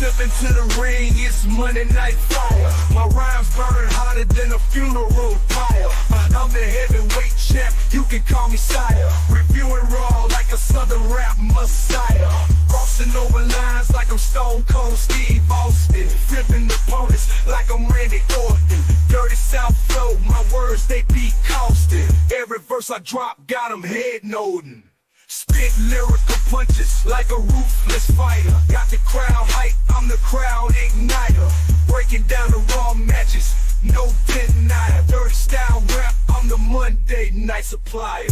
Step into the ring, it's Monday Night Fire. My rhymes burn hotter than a funeral pyre. I'm the heavyweight champ, you can call me sire. Reviewing raw like a southern rap messiah. Crossing over lines like I'm Stone Cold Steve Austin. Flipping opponents like I'm Randy Orton. Dirty South flow, my words they be costing. Every verse I drop got them head nodding. Spit lyrical punches like a ruthless fighter. Got the crowd hype, I'm the crowd igniter. Breaking down the raw matches, no denier. Dirty style rap, I'm the Monday Night Supplier.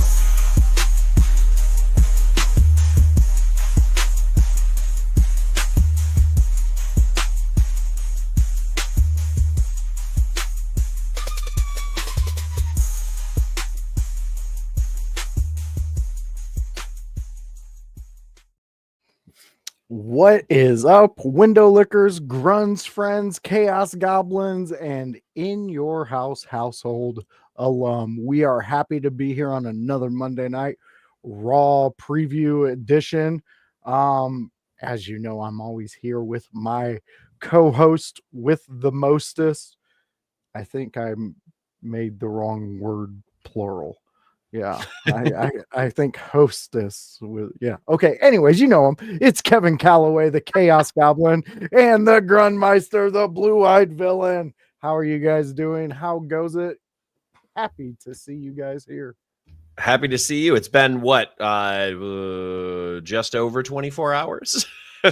What is up, window lickers, grunts, friends, chaos goblins, and in your house household alum? We are happy to be here on another Monday night Raw preview edition. As you know, I'm always here with my co-host with the mostest. I think I made the wrong word plural. Yeah, I think hostess with okay. Anyways, you know him. It's Kevin Calloway, the Chaos Goblin, and the Grunmeister, the blue-eyed villain. How are you guys doing? How goes it? Happy to see you guys here. Happy to see you. It's been what, just over 24 hours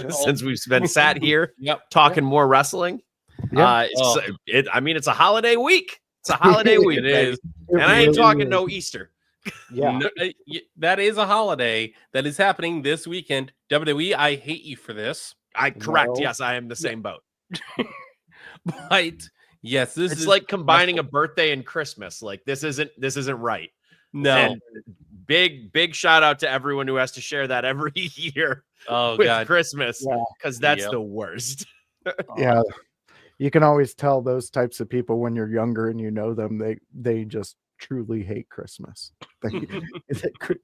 since we've been sat here talking more wrestling. Yeah. It's a holiday week. It's a holiday week. It is. And I ain't talking no Easter. Yeah. No, that is a holiday that is happening this weekend. WWE, I hate you for this. Correct. No. Yes, I am the same boat. But yes, this It's is like combining a birthday and Christmas. Like this isn't right. no. And big shout out to everyone who has to share that every year Oh with god. Christmas, Yeah. because that's Yep. the worst. Yeah. You can always tell those types of people when you're younger and you know them, they just truly hate Christmas.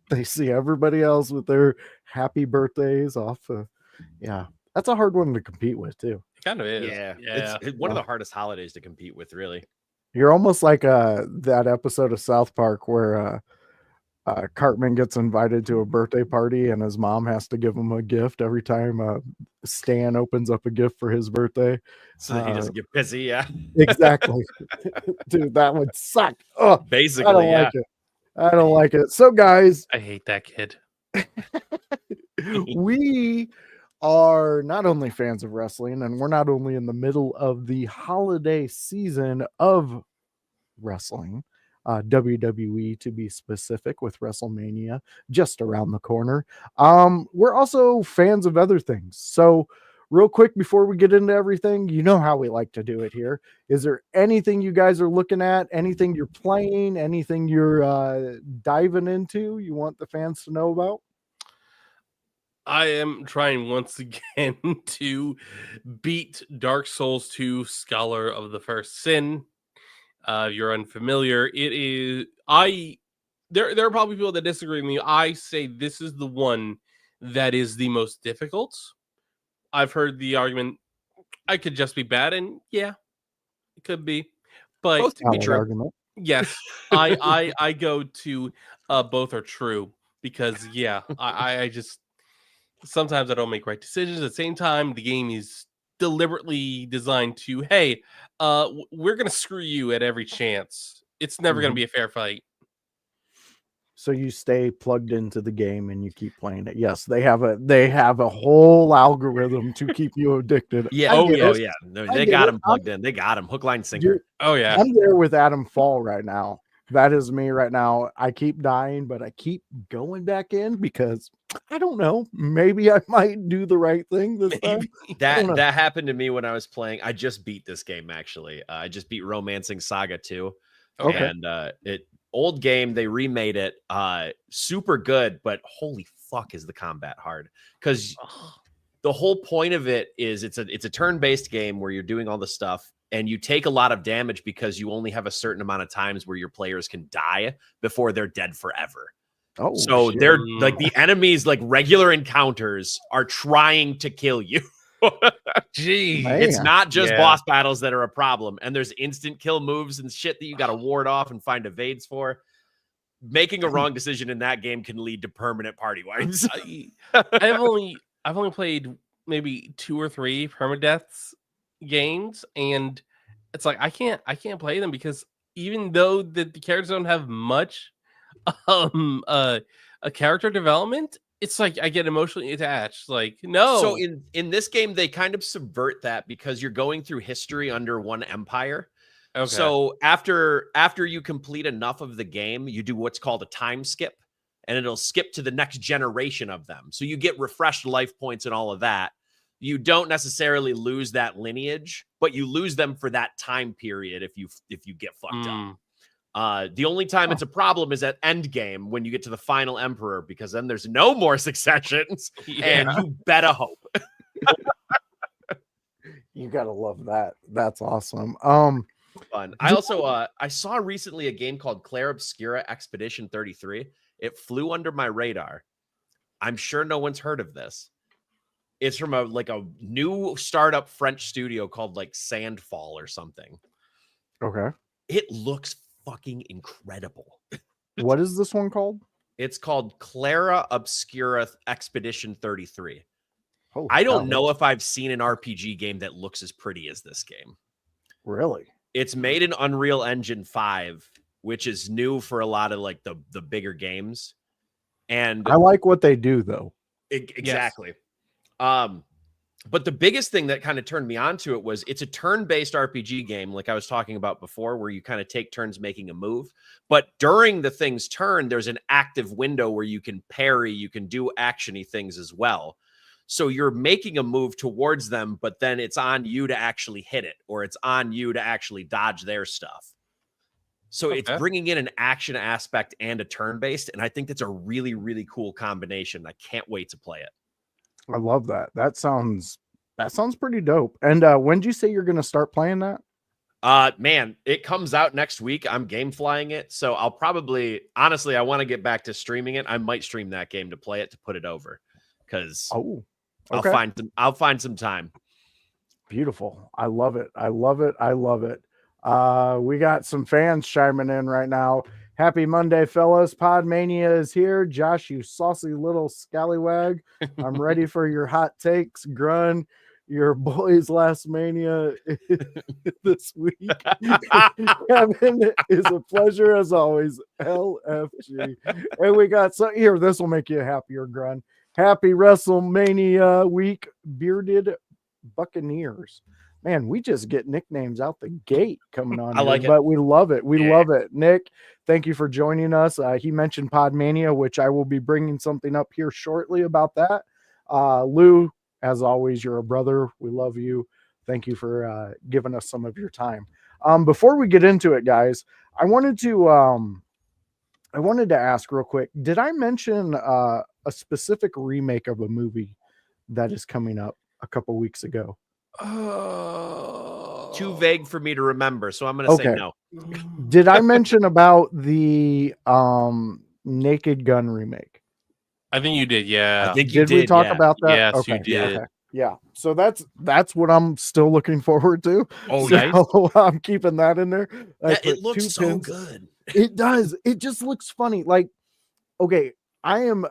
They see everybody else with their happy birthdays off. That's a hard one to compete with too. It kind of is. Yeah. Yeah. It's one of the hardest holidays to compete with, really. You're almost like that episode of South Park where Cartman gets invited to a birthday party and his mom has to give him a gift every time Stan opens up a gift for his birthday. So that he doesn't get busy. Yeah. Exactly. Dude, that would suck. Oh, Basically, I don't yeah. like it. I don't like it. So, guys, I hate that kid. we are not only fans of wrestling, and we're not only in the middle of the holiday season of wrestling, WWE to be specific, with WrestleMania just around the corner. We're also fans of other things. So real quick, before we get into everything, you know how we like to do it here. Is there anything you guys are looking at, anything you're playing, anything you're diving into you want the fans to know about? I am trying once again to beat Dark Souls 2 Scholar of the First Sin. If you're unfamiliar, it is there are probably people that disagree with me. I say this is the one that is the most difficult. I've heard the argument I could just be bad, and yeah, it could be. But Both can be Valid true. argument. yes, I go to both are true, because I just sometimes I don't make right decisions. At the same time, the game is deliberately designed to, hey, we're gonna screw you at every chance. It's never gonna be a fair fight. So you stay plugged into the game and you keep playing it. Yes, they have a whole algorithm to keep you addicted. Yeah. I get it. Yeah. No, I they get got it. him plugged in. They got him hook, line, sinker. Dude, Oh yeah. I'm there with Adam Fall right now. That is me right now. I keep dying, but I keep going back in because I don't know. Maybe I might do the right thing this time. don't know. That happened to me when I was playing. I just beat this game, actually. I just beat Romancing Saga 2. Okay. And old game, they remade it. Super good, but holy fuck is the combat hard. Because the whole point of it is it's a turn-based game where you're doing all the stuff, and you take a lot of damage because you only have a certain amount of times where your players can die before they're dead forever. Oh, So shit. they're like the enemies, like regular encounters, are trying to kill you. Gee, Man. It's not just Yeah. boss battles that are a problem, and there's instant kill moves and shit that you got to ward off and find evades for. Making a wrong decision in that game can lead to permanent party wipes. I've only played maybe 2 or 3 permadeaths games, and it's like I can't play them because even though the characters don't have much a character development, it's like I get emotionally attached. Like, no. So in this game, they kind of subvert that because you're going through history under one empire. Okay. So after you complete enough of the game, you do what's called a time skip, and it'll skip to the next generation of them. So you get refreshed life points and all of that. You don't necessarily lose that lineage, but you lose them for that time period if you get fucked up. The only time it's a problem is at end game when you get to the final emperor, because then there's no more successions, and you better hope. You gotta love that. That's awesome. Fun. I also I saw recently a game called Claire Obscura Expedition 33. It flew under my radar. I'm sure no one's heard of this. It's from a new startup French studio called like Sandfall or something. Okay. It looks fucking incredible. What is this one called? It's called Clara Obscura Expedition 33. Holy I don't cow, know if I've seen an RPG game that looks as pretty as this game. Really? It's made in Unreal Engine 5, which is new for a lot of like the bigger games. And I like what they do though. Exactly. But the biggest thing that kind of turned me on to it was it's a turn-based RPG game, like I was talking about before, where you kind of take turns making a move. But during the thing's turn, there's an active window where you can parry, you can do actiony things as well. So you're making a move towards them, but then it's on you to actually hit it, or it's on you to actually dodge their stuff. So it's bringing in an action aspect and a turn-based, and I think that's a really, really cool combination. I can't wait to play it. I love that. That sounds pretty dope. And when did you say you're gonna start playing that? Man, it comes out next week. I'm game flying it, so I'll probably, honestly, I want to get back to streaming it. I might stream that game to play it, to put it over, because I'll find some time. Beautiful. I love it. I love it. I love it. We got some fans chiming in right now. Happy Monday, fellas. Pod Mania is here. Josh, you saucy little scallywag. I'm ready for your hot takes. Grun, your boys' last Mania this week. Kevin, is a pleasure as always. LFG. And we got here. This will make you happier, Grun. Happy WrestleMania week, bearded Buccaneers. Man, we just get nicknames out the gate coming on. I like it, but we love it. We love it. Nick, thank you for joining us. He mentioned Podmania, which I will be bringing something up here shortly about that. Lou, as always, you're a brother. We love you. Thank you for giving us some of your time. Before we get into it, guys, I wanted to ask real quick. Did I mention a specific remake of a movie that is coming up a couple weeks ago? Too vague for me to remember, so I'm going to say no. Did I mention about the Naked Gun remake? I think you did, yeah. I think you did we talk about that? Yes, you did. Okay. Yeah. So that's what I'm still looking forward to. Oh, so nice. I'm keeping that in there. It looks so good. It does. It just looks funny. Like, okay, I am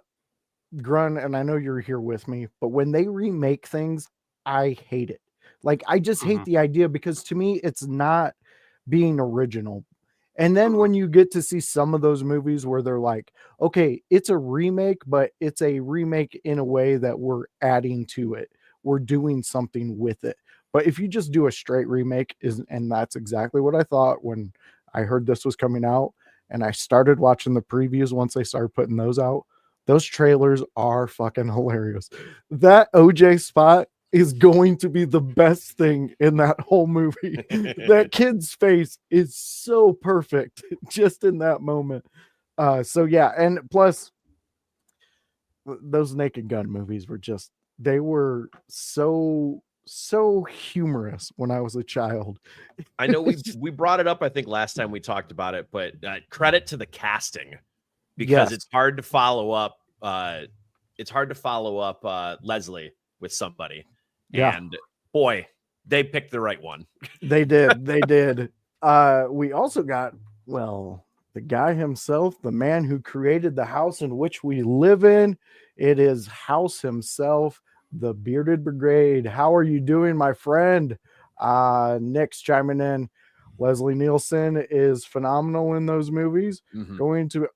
Grun, and I know you're here with me, but when they remake things, I hate it. Like, I just hate the idea, because to me, it's not being original. And then when you get to see some of those movies where they're like, okay, it's a remake, but it's a remake in a way that we're adding to it. We're doing something with it. But if you just do a straight remake, and that's exactly what I thought when I heard this was coming out, and I started watching the previews once they started putting those out. Those trailers are fucking hilarious. That OJ spot is going to be the best thing in that whole movie. That kid's face is so perfect just in that moment. So yeah, and plus those Naked Gun movies were just, they were so humorous when I was a child. I know we brought it up, I think, last time we talked about it, but credit to the casting, because it's hard to follow up. Leslie with somebody. Yeah. And boy, they picked the right one. They did. They did. We also got, well, the guy himself, the man who created the house in which we live in. It is House himself, the Bearded Brigade. How are you doing, my friend? Nick's chiming in. Leslie Nielsen is phenomenal in those movies. Mhm. Going to,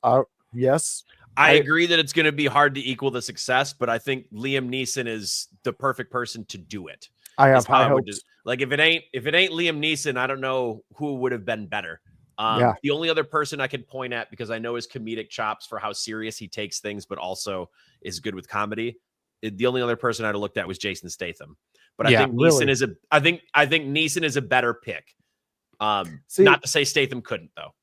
yes. I agree that it's going to be hard to equal the success, but I think Liam Neeson is the perfect person to do it. I have Is how high I would hopes. like if it ain't Liam Neeson, I don't know who would have been better. Yeah. The only other person I could point at, because I know his comedic chops for how serious he takes things, but also is good with comedy. The only other person I'd have looked at was Jason Statham. But Yeah, I think really. Neeson is I think Neeson is a better pick. See, Not to say Statham couldn't though.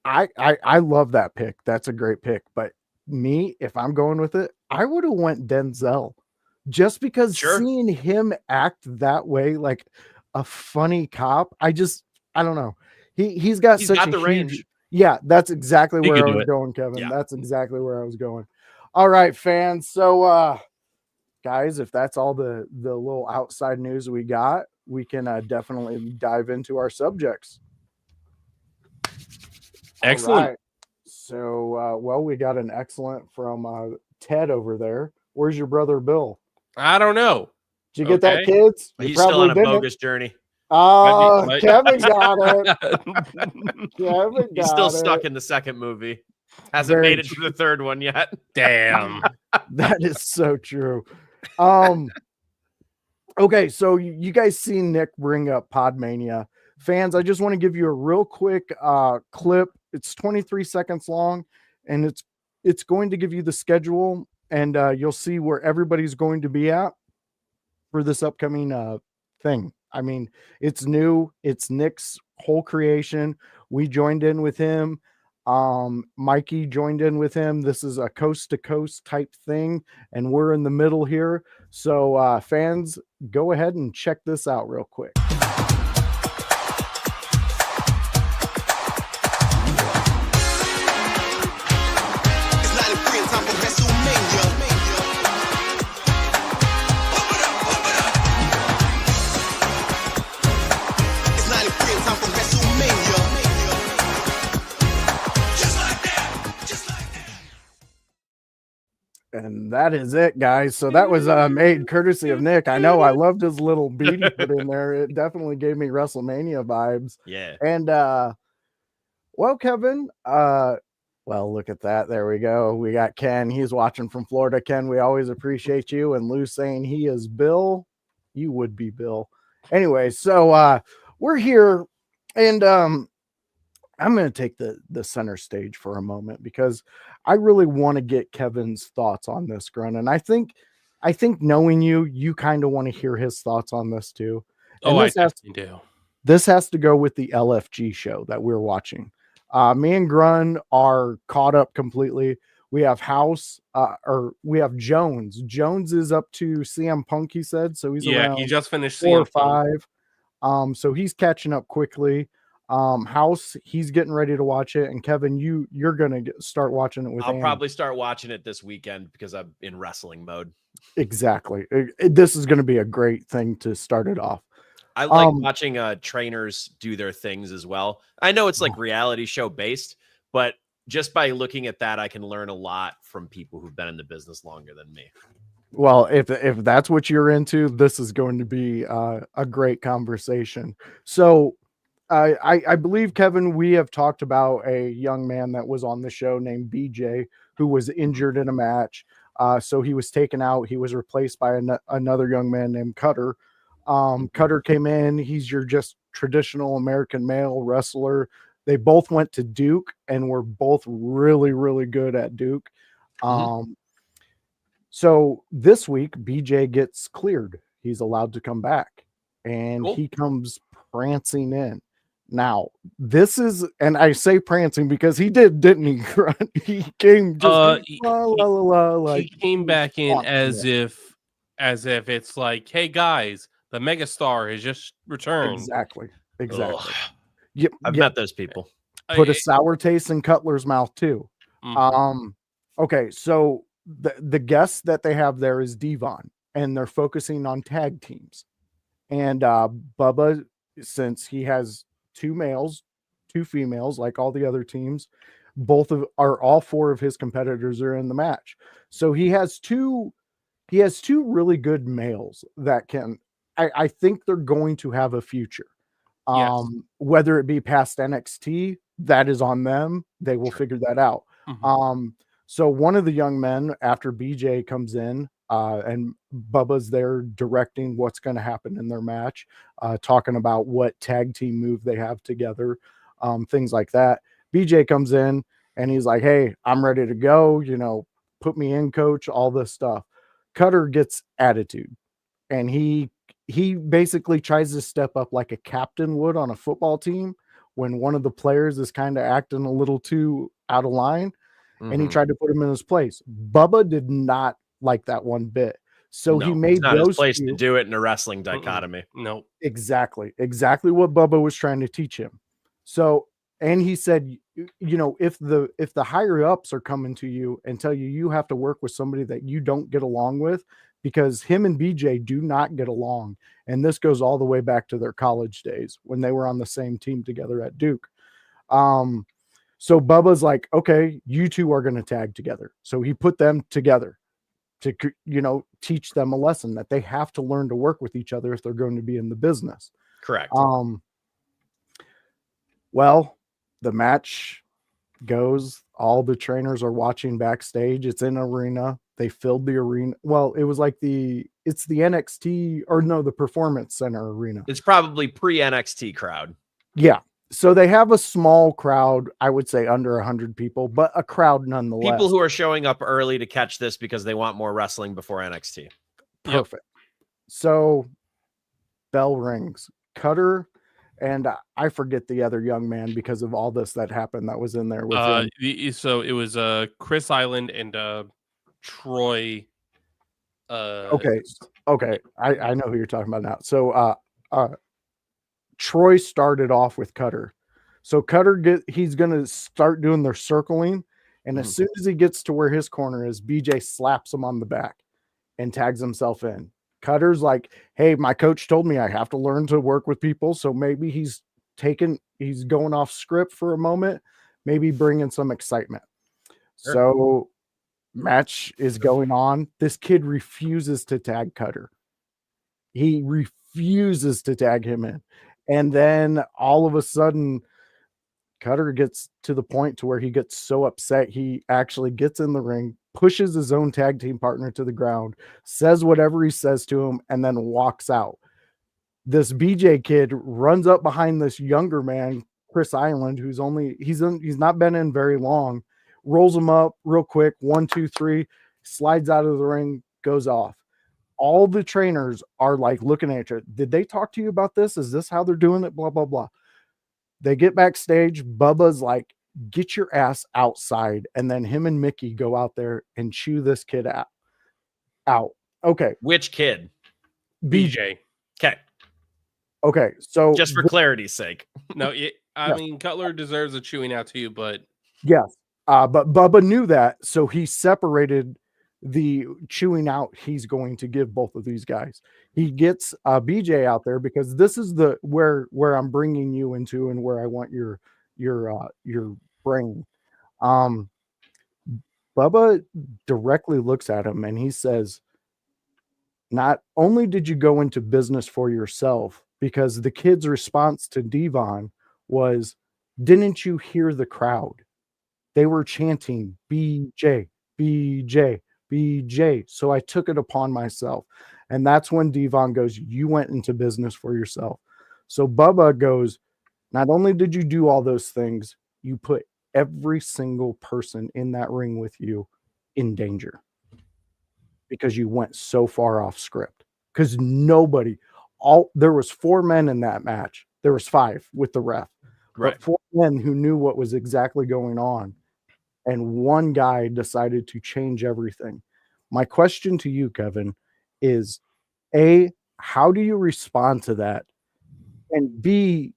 I love that pick. That's a great pick. But me, if I'm going with it, I would have went Denzel, just because Sure. seeing him act that way, like a funny cop, I don't know. He's got He's such got a the huge range. Yeah, that's exactly He where could I do was it. going, Kevin. Yeah. That's exactly where I was going. All right, fans. So guys, if that's all the little outside news we got, we can definitely dive into our subjects. Excellent. All right. So, well, we got an excellent from Ted over there. Where's your brother Bill? I don't know. Did you get that, Okay. kids? You He's still on a didn't. bogus journey. Might- Kevin got it. Kevin He's still got stuck it. in the second movie. Hasn't Very made it to the third one yet. Damn. That is so true. Okay, so you guys seen Nick bring up Podmania. Fans, I just want to give you a real quick clip. It's 23 seconds long, and it's going to give you the schedule, and you'll see where everybody's going to be at for this upcoming thing. I mean, it's new. It's Nick's whole creation. We joined in with him. Mikey joined in with him. This is a coast to coast type thing, and we're in the middle here. So fans, go ahead and check this out real quick. And that is it, guys. So that was made courtesy of Nick. I know I loved his little beat he put in there. It definitely gave me WrestleMania vibes. Yeah. And well, Kevin, well, look at that. There we go. We got Ken. He's watching from Florida. Ken, we always appreciate you. And Lou saying he is Bill. You would be Bill. Anyway, so we're here, and I'm going to take the center stage for a moment because I really want to get Kevin's thoughts on this, Grun. And I think knowing you kind of want to hear his thoughts on this too. And I definitely do. This has to go with the LFG show that we're watching. Me and Grun are caught up completely. We have House, or we have Jones. Jones is up to CM Punk, he said. So he's around He just finished 4 or CM Punk. 5. So he's catching up quickly. House, he's getting ready to watch it, and Kevin, you're gonna start watching it with. I'll Andy. probably start watching it this weekend because I'm in wrestling mode. Exactly. This is going to be a great thing to start it off. I like watching trainers do their things as well. I know it's like reality show based, but just by looking at that, I can learn a lot from people who've been in the business longer than me. Well, if that's what you're into, this is going to be a great conversation. So I believe, Kevin, we have talked about a young man that was on the show named BJ who was injured in a match. So he was taken out. He was replaced by another young man named Cutter. Cutter came in. He's your just traditional American male wrestler. They both went to Duke and were both really, really good at Duke. So this week, BJ gets cleared. He's allowed to come back, and he comes prancing in. Now, this is, and I say prancing because he didn't he? He came just he came back in as if it's like, hey guys, the megastar has just returned. Exactly. Ugh. Yep. I've met those people. Put a sour taste in Cutler's mouth too. Okay, so the guest that they have there is Devon. and they're focusing on tag teams. And Bubba, since he has 2 males, 2 females, like all the other teams, all 4 of his competitors are in the match. So he has two really good males that can, I think they're going to have a future. Yes. Whether it be past NXT, that is on them. They will figure that out. So one of the young men, after BJ comes in, and Bubba's there directing what's going to happen in their match, talking about what tag team move they have together, things like that. BJ comes in and he's like, "Hey, I'm ready to go. Put me in, coach, all this stuff." Cutter gets attitude, and he basically tries to step up like a captain would on a football team when one of the players is kind of acting a little too out of line, and he tried to put him in his place. Bubba did not like that one bit. So he No, made it's not his those place two to do it in a wrestling dichotomy. No. exactly what Bubba was trying to teach him. So, and he said, if the higher ups are coming to you and tell you have to work with somebody that you don't get along with, because him and BJ do not get along, and this goes all the way back to their college days when they were on the same team together at Duke. So Bubba's like, "Okay, you two are going to tag together." So he put them together to, teach them a lesson that they have to learn to work with each other if they're going to be in the business. Correct. Well, the match goes, all the trainers are watching backstage. It's in an arena. They filled the arena. Well, it was like it's the NXT, or no, the Performance Center arena. It's probably pre-NXT crowd. Yeah. So they have a small crowd, I would say under 100 people, but a crowd nonetheless. People who are showing up early to catch this because they want more wrestling before NXT. Perfect. So bell rings. Cutter, and I forget the other young man because of all this that happened that was in there with him. So it was Chris Island and Troy. Okay. I know who you're talking about now. So Troy started off with Cutter. So Cutter he's gonna start doing their circling, and as soon as he gets to where his corner is, BJ slaps him on the back and tags himself in. Cutter's like, "Hey, my coach told me I have to learn to work with people." So maybe he's going off script for a moment, maybe bringing some excitement. Sure. So match is going on. This kid refuses to tag Cutter. He refuses to tag him in. And then all of a sudden, Cutter gets to the point to where he gets so upset, he actually gets in the ring, pushes his own tag team partner to the ground, says whatever he says to him, and then walks out. This BJ kid runs up behind this younger man, Chris Island, who's he's not been in very long, rolls him up real quick, 1, 2, 3, slides out of the ring, goes off. All the trainers are like looking at each other. Did they talk to you about this? Is this how they're doing it? Blah, blah, blah. They get backstage. Bubba's like, "Get your ass outside." And then him and Mickey go out there and chew this kid out. Okay. Which kid? BJ. Okay. Okay. So just for clarity's sake. No, I mean, Cutler deserves a chewing out too, but yes. But Bubba knew that. So he separated the chewing out he's going to give both of these guys. He gets BJ out there because this is where I'm bringing you into and where I want your brain. Bubba directly looks at him and he says, "Not only did you go into business for yourself," because the kid's response to Devon was, "Didn't you hear the crowd? They were chanting BJ, BJ, BJ. So I took it upon myself." And that's when Devon goes, "You went into business for yourself." So Bubba goes, "Not only did you do all those things, you put every single person in that ring with you in danger because you went so far off script." Because there was 4 men in that match. There was 5 with the ref, right? But 4 men who knew what was exactly going on. And one guy decided to change everything. My question to you, Kevin, is A, how do you respond to that? And B,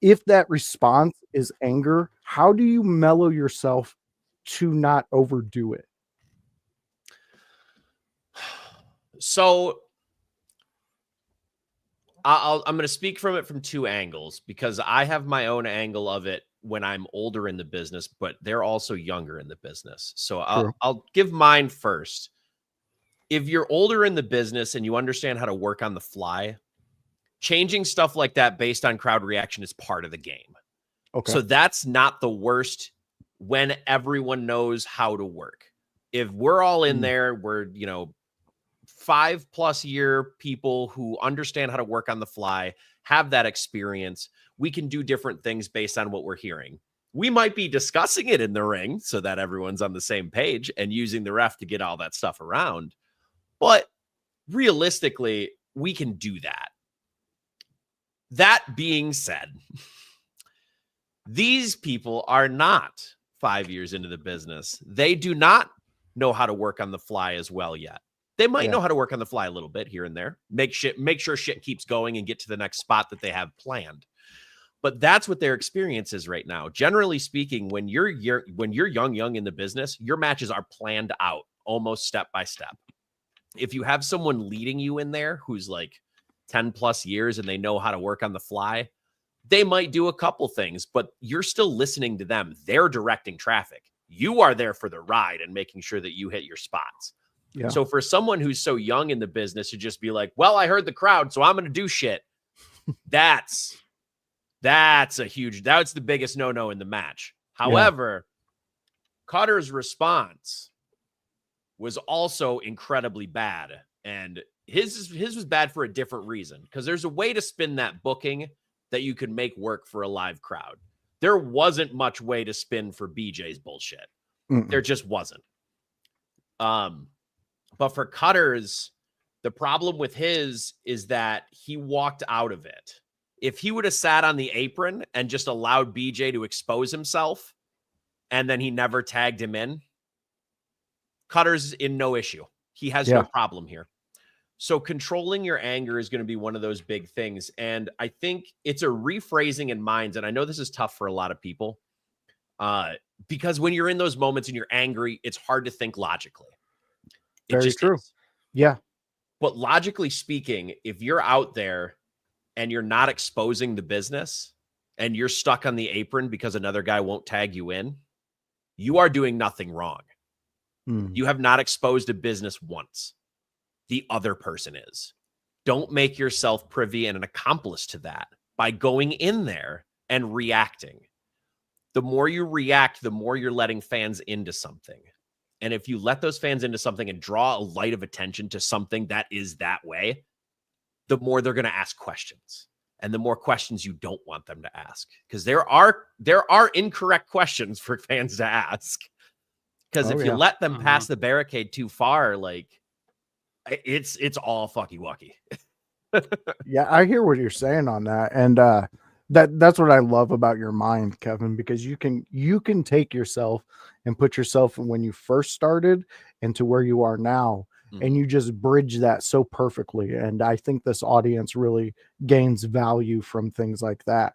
if that response is anger, how do you mellow yourself to not overdo it? So I'm going to speak from it from two angles because I have my own angle of it when I'm older in the business, but they're also younger in the business. So I'll give mine first. If you're older in the business and you understand how to work on the fly, changing stuff like that based on crowd reaction is part of the game. Okay. So that's not the worst when everyone knows how to work. If we're all in there, we're, 5+ year people who understand how to work on the fly, have that experience. We can do different things based on what we're hearing. We might be discussing it in the ring so that everyone's on the same page and using the ref to get all that stuff around. But realistically, we can do that. That being said, these people are not 5 years into the business. They do not know how to work on the fly as well yet. They might know how to work on the fly a little bit here and there, make sure shit keeps going and get to the next spot that they have planned. But that's what their experience is right now. Generally speaking, when you're young in the business, your matches are planned out almost step by step. If you have someone leading you in there who's like 10+ years and they know how to work on the fly, they might do a couple things, but you're still listening to them. They're directing traffic. You are there for the ride and making sure that you hit your spots. Yeah. So for someone who's so young in the business to just be like, well, I heard the crowd, so I'm going to do shit. That's the biggest no-no in the match. However, Cutter's response was also incredibly bad. And his was bad for a different reason, because there's a way to spin that booking that you could make work for a live crowd. There wasn't much way to spin for BJ's bullshit. There just wasn't. But for Cutter's, the problem with his is that he walked out of it. If he would have sat on the apron and just allowed BJ to expose himself, and then he never tagged him in, Cutter's in no issue. He has no problem here. So controlling your anger is going to be one of those big things. And I think it's a rephrasing in minds. And I know this is tough for a lot of people because when you're in those moments and you're angry, it's hard to think logically. Very true. Yeah. But logically speaking, if you're out there and you're not exposing the business and you're stuck on the apron because another guy won't tag you in, you are doing nothing wrong. You have not exposed a business once. The other person is. Don't make yourself privy and an accomplice to that by going in there and reacting. The more you react, the more you're letting fans into something. And if you let those fans into something and draw a light of attention to something that is that way, the more they're going to ask questions, and the more questions you don't want them to ask, because there are incorrect questions for fans to ask. Because if you let them pass the barricade too far, like it's all fucky wucky. Yeah, I hear what you're saying on that, and that's what I love about your mind, Kevin, because you can take yourself and put yourself when you first started into where you are now, and you just bridge that so perfectly. And I think this audience really gains value from things like that.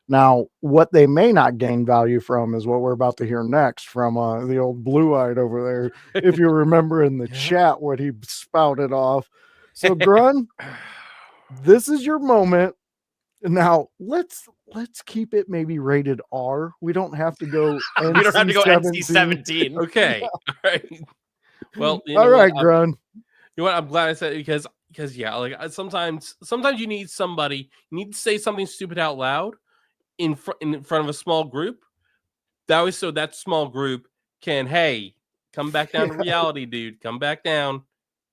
Now, what they may not gain value from is what we're about to hear next from the old blue-eyed over there. If you remember in the chat what he spouted off. So, Grun, this is your moment. Now, let's keep it maybe rated R. We don't have to go NC-17. We don't have to go NC-17. Okay. All right. Well, all right, Grun. You know what? I'm glad I said it because yeah, like sometimes you need somebody, you need to say something stupid out loud in front of a small group. That was so that small group can, hey, come back down to reality, dude. Come back down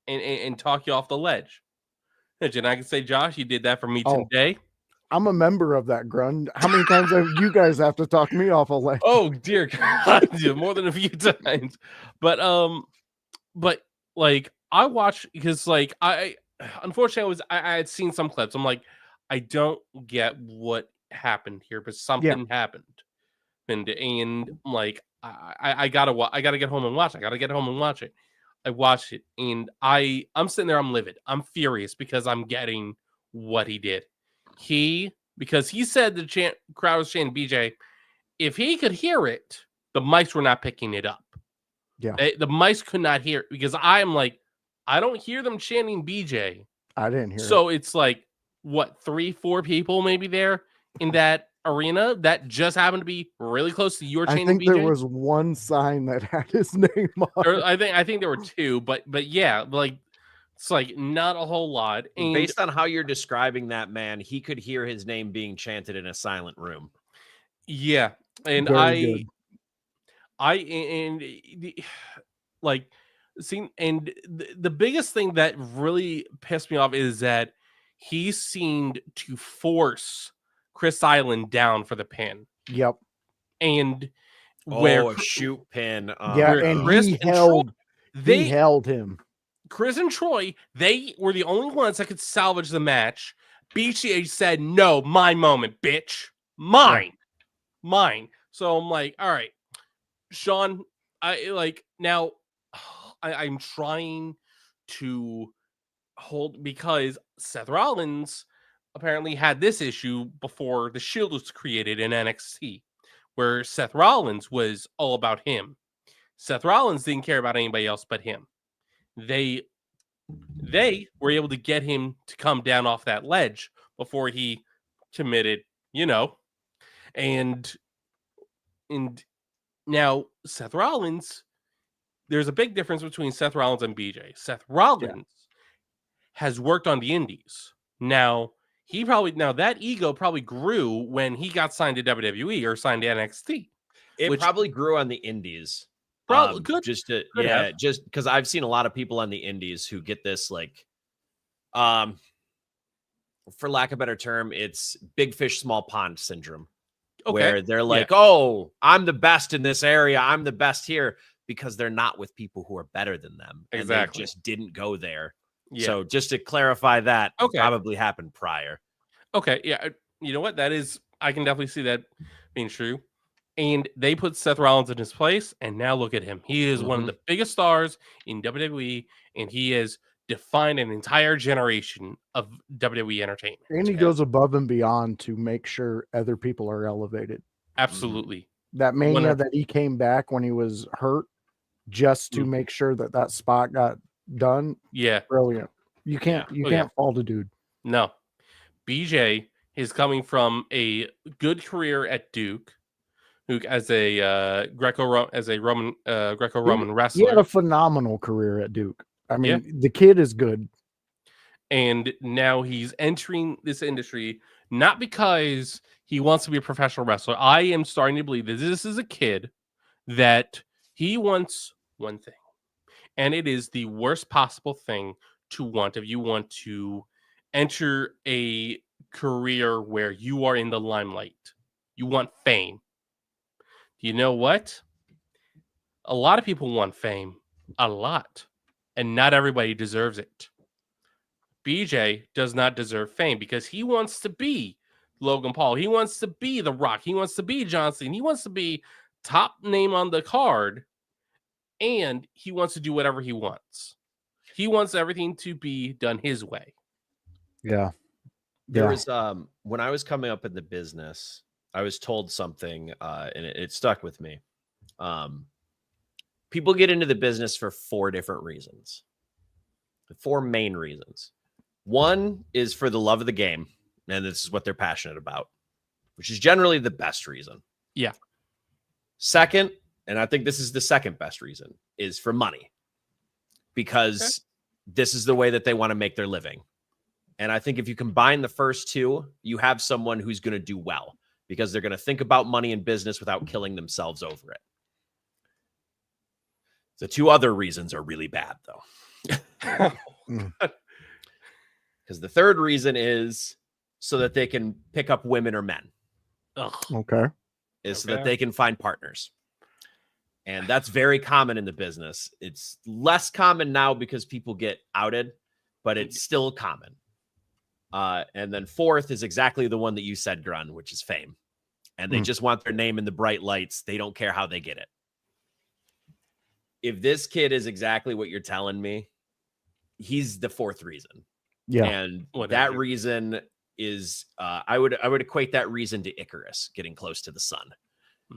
and talk you off the ledge. And I can say, Josh, you did that for me today. I'm a member of that, Grun. How many times have you guys have to talk me off a ledge? Oh dear God, more than a few times. But like I watched because like I unfortunately I had seen some clips. I'm like, I don't get what happened here, but something happened. And like I gotta get home and watch. I gotta get home and watch it. I watched it and I'm sitting there, I'm livid. I'm furious because I'm getting what he did. Because he said the crowd was chanting BJ. If he could hear it, the mics were not picking it up. Yeah. The mics could not hear it because I'm like, I don't hear them chanting BJ. I didn't hear it. So it's like, what, 3-4 people maybe there in that arena that just happened to be really close to your I chanting think BJ? there was one sign that had his name on it. I think there were 2, but yeah, like it's like not a whole lot. And Based on how you're describing that man, he could hear his name being chanted in a silent room. yeah, and Very good. like the biggest thing that really pissed me off is that he seemed to force Chris Island down for the pin. Yep. And A shoot pin. Yeah, where and Chris he and held. Troy, He held him. Chris and Troy, they were the only ones that could salvage the match. BCH said, "No, my moment, bitch, mine." So I'm like, all right, Sean, I'm trying to hold, because Seth Rollins apparently had this issue before the Shield was created in NXT, where Seth Rollins was all about him. Seth Rollins didn't care about anybody else but him. They were able to get him to come down off that ledge before he committed, and now Seth Rollins, there's a big difference between Seth Rollins and BJ. Seth Rollins has worked on the indies. Now, that ego probably grew when he got signed to WWE or signed to NXT. It probably grew on the indies. Probably just because I've seen a lot of people on the indies who get this, like, for lack of a better term, it's big fish, small pond syndrome. Where they're like, oh, I'm the best in this area, I'm the best here, because they're not with people who are better than them. Exactly. And they just didn't go there. Yeah. So just to clarify that, probably happened prior. Okay, yeah. You know what? I can definitely see that being true. And they put Seth Rollins in his place, and now look at him. He is one of the biggest stars in WWE, and he has defined an entire generation of WWE entertainment. And he goes above and beyond to make sure other people are elevated. Absolutely. That mania that he came back when he was hurt just to make sure that spot got done. Yeah. Brilliant. You can't fault a dude. No. BJ is coming from a good career at Duke, who as a Greco-Roman wrestler. He had a phenomenal career at Duke. I mean, the kid is good. And now he's entering this industry not because he wants to be a professional wrestler. I am starting to believe that this is a kid that he wants one thing, and it is the worst possible thing to want if you want to enter a career where you are in the limelight. You want fame. You know what? A lot of people want fame. A lot. And not everybody deserves it. BJ does not deserve fame because he wants to be Logan Paul. He wants to be The Rock. He wants to be John Cena. He wants to be top name on the card. And he wants to do whatever he wants. He wants everything to be done his way. Yeah. There was when I was coming up in the business, I was told something and it stuck with me. People get into the business for 4 different reasons. 4 main reasons. One is for the love of the game, and this is what they're passionate about, which is generally the best reason. Yeah. Second, and I think this is the second best reason, is for money, because this is the way that they want to make their living. And I think if you combine the first 2, you have someone who's going to do well, because they're going to think about money and business without killing themselves over it. The 2 other reasons are really bad, though. Because the third reason is so that they can pick up women or men. Okay. So that they can find partners. And that's very common in the business. It's less common now because people get outed, but it's still common. And then fourth is exactly the one that you said, Grun, which is fame. And they just want their name in the bright lights. They don't care how they get it. If this kid is exactly what you're telling me, he's the 4th reason. Yeah. And that reason is, I would equate that reason to Icarus getting close to the sun.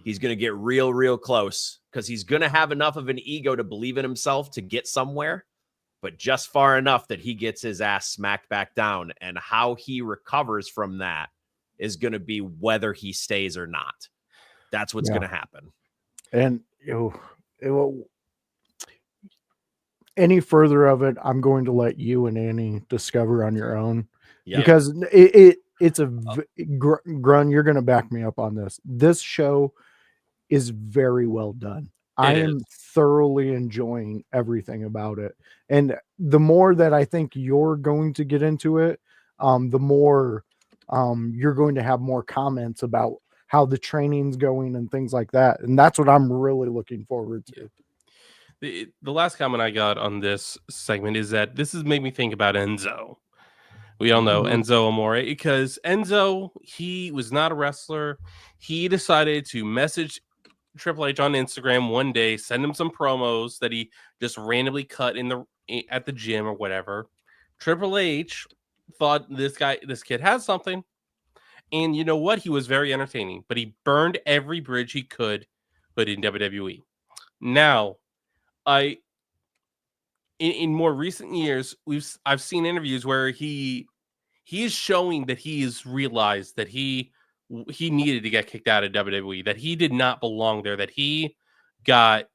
He's going to get real, real close because he's going to have enough of an ego to believe in himself to get somewhere. but just far enough that he gets his ass smacked back down. And how he recovers from that is going to be whether he stays or not. That's what's going to happen. And any further of it, I'm going to let you and Annie discover on your own, because it's a Grun. You're going to back me up on this. This show is very well done. I am thoroughly enjoying everything about it. And the more that I think you're going to get into it, the more you're going to have more comments about how the training's going and things like that. And that's what I'm really looking forward to. The last comment I got on this segment is that this has made me think about Enzo. We all know Enzo Amore, because Enzo, he was not a wrestler. He decided to message Triple H on Instagram one day, send him some promos that he just randomly cut at the gym or whatever. Triple H thought this kid has something, and you know what? He was very entertaining, but he burned every bridge he could put in WWE. Now, in more recent years, I've seen interviews where he is showing that he has realized that he needed to get kicked out of WWE, that he did not belong there, that he did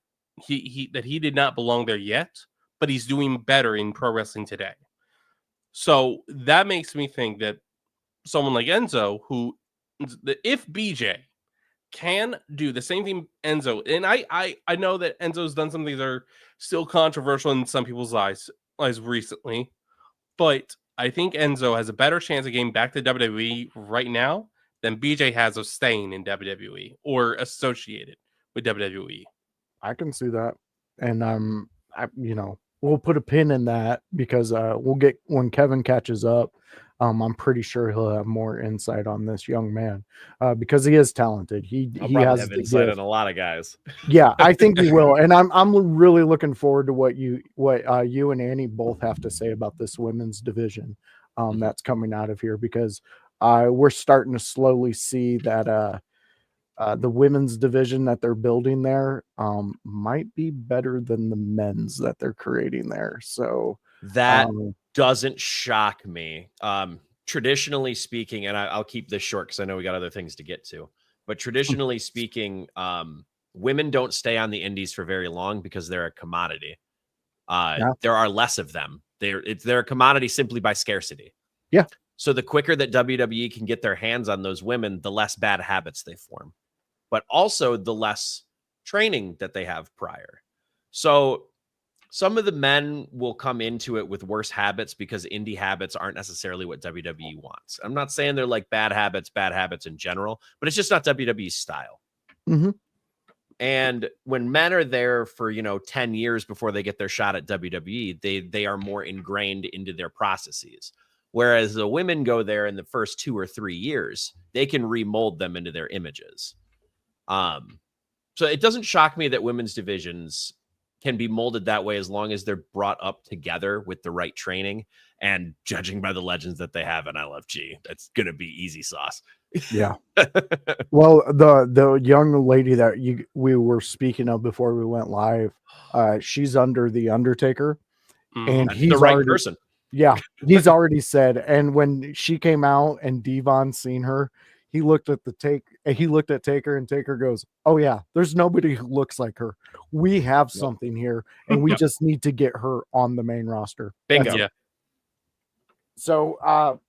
not belong there yet, but he's doing better in pro wrestling today. So that makes me think that someone like Enzo, if BJ can do the same thing Enzo, and I know that Enzo's done some things that are still controversial in some people's eyes recently, but I think Enzo has a better chance of getting back to WWE right now than BJ has of staying in WWE or associated with WWE. I can see that. And we'll put a pin in that, because we'll get, when Kevin catches up, I'm pretty sure he'll have more insight on this young man, because he is talented. He has have insight on a lot of guys. Yeah, I think he will. And I'm really looking forward to what you and Annie both have to say about this women's division that's coming out of here, because we're starting to slowly see that the women's division that they're building there might be better than the men's that they're creating there. So that doesn't shock me. Traditionally speaking, and I'll keep this short because I know we got other things to get to, but traditionally speaking, women don't stay on the indies for very long because they're a commodity. There are less of them. They're a commodity simply by scarcity. Yeah. So the quicker that WWE can get their hands on those women, the less bad habits they form, but also the less training that they have prior. So some of the men will come into it with worse habits because indie habits aren't necessarily what WWE wants. I'm not saying they're like bad habits in general, but it's just not WWE's style. Mm-hmm. And when men are there for, 10 years before they get their shot at WWE, they are more ingrained into their processes. Whereas the women go there in the first 2 or 3 years, they can remold them into their images. So it doesn't shock me that women's divisions can be molded that way as long as they're brought up together with the right training, and judging by the legends that they have in LFG, that's going to be easy sauce. Yeah. Well, the young lady that we were speaking of before we went live, she's under the Undertaker, and he's the right already, person. Yeah, he's already said. And when she came out and Devon seen her, he looked at Taker, and Taker goes, "Oh yeah, there's nobody who looks like her. We have something here, and we just need to get her on the main roster." Bingo. Yeah. So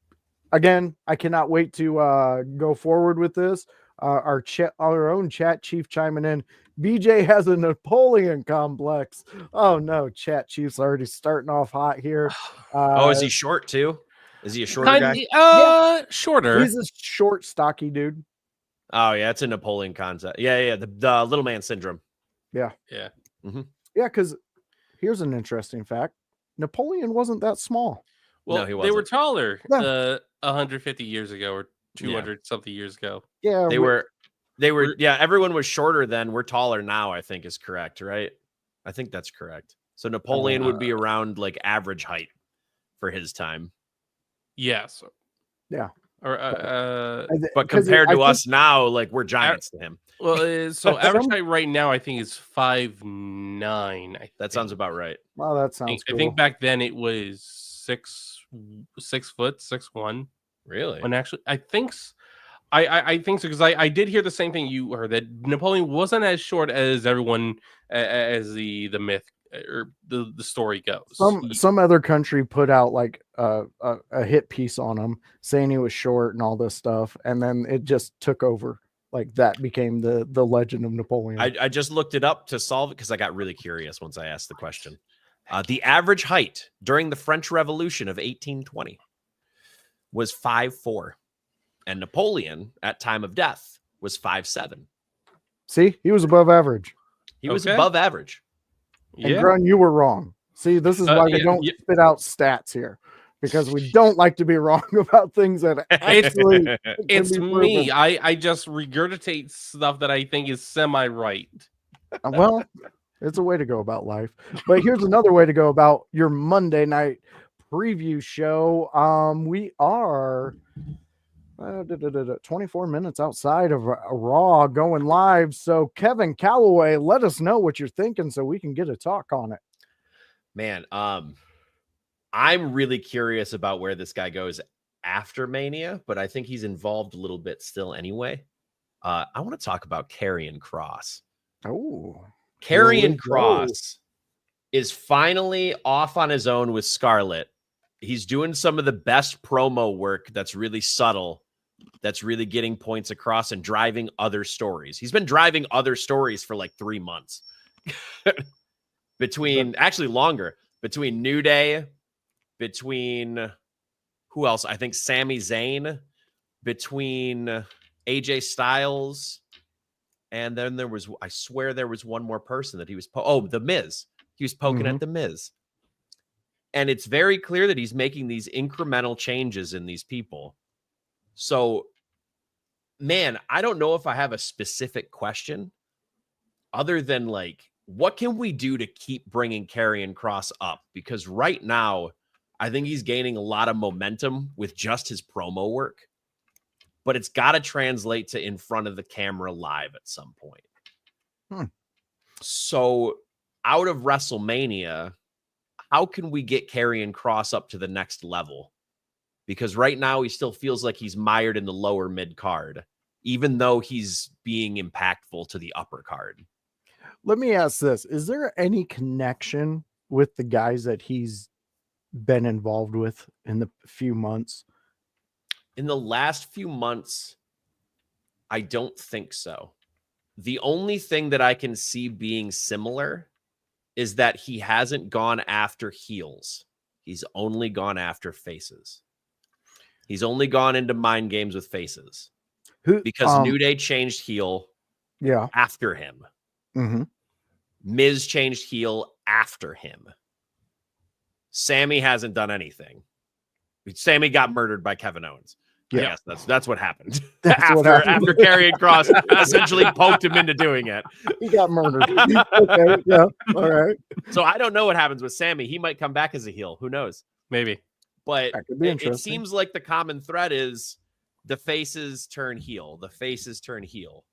again, I cannot wait to go forward with this. Our own chat chief chiming in. BJ has a Napoleon complex. Oh no, chat chief's already starting off hot here. Is he short too? Is he a shorter guy? Shorter. He's a short, stocky dude. Oh yeah, it's a Napoleon concept. Yeah, the little man syndrome. Yeah. Mm-hmm. Yeah, because here's an interesting fact: Napoleon wasn't that small. Well, No, he they were wasn't. taller Yeah. 150 years ago or 200 something years ago. Yeah, They were. Yeah, everyone was shorter then. We're taller now, I think is correct, right? I think that's correct. So Napoleon would be around like average height for his time. Yes. Yeah. Or but compared to us now, like we're giants to him. Well, so average height right now, I think, is 5'9". That sounds about right. Well, that sounds I cool. think back then it was 6', 6'1". Really? And actually, I think I think so, because I did hear the same thing you heard, that Napoleon wasn't as short as everyone, as the myth or the story goes. Some other country put out like a hit piece on him saying he was short and all this stuff, and then it just took over. Like that became the legend of Napoleon. I just looked it up to solve it because I got really curious once I asked the question. The average height during the French Revolution of 1820 was 5'4", and Napoleon at time of death was 5'7". See, he was above average. He was Okay. above average. And Yeah. Grun, you were wrong. See, this is why we don't spit out stats here, because we don't like to be wrong about things that actually can It's be me. proven. I just regurgitate stuff that I think is semi-right. Well, it's a way to go about life. But here's another way to go about your Monday night preview show. We are 24 minutes outside of Raw going live. So Kevin Calloway, let us know what you're thinking so we can get a talk on it. Man, I'm really curious about where this guy goes after Mania, but I think he's involved a little bit still anyway. I want to talk about Karrion Kross. Oh, Karrion Kross is finally off on his own with Scarlett. He's doing some of the best promo work that's really subtle, that's really getting points across and driving other stories. He's been driving other stories for like 3 months. Actually longer, between New Day, between who else? I think Sami Zayn, between AJ Styles, and then there was, I swear there was one more person that he was, The Miz. He was poking at The Miz. And it's very clear that he's making these incremental changes in these people. So, man, I don't know if I have a specific question other than like, what can we do to keep bringing Karrion Kross up? Because right now, I think he's gaining a lot of momentum with just his promo work, but it's got to translate to in front of the camera live at some point. So out of WrestleMania, how can we get Karrion Kross up to the next level? Because right now he still feels like he's mired in the lower mid card, even though he's being impactful to the upper card. Let me ask this. Is there any connection with the guys that he's been involved with in the few months? In the last few months, I don't think so. The only thing that I can see being similar is that he hasn't gone after heels. He's only gone after faces. He's only gone into mind games with faces. Because New Day changed heel after him. Miz changed heel after him. Sammy hasn't done anything. Sammy got murdered by Kevin Owens. Yeah, that's what happened. After Karrion Kross essentially poked him into doing it. He got murdered. Okay, yeah, all right. So I don't know what happens with Sammy. He might come back as a heel. Who knows? Maybe. But That could be it interesting. seems like the common thread is the faces turn heel. The faces turn heel.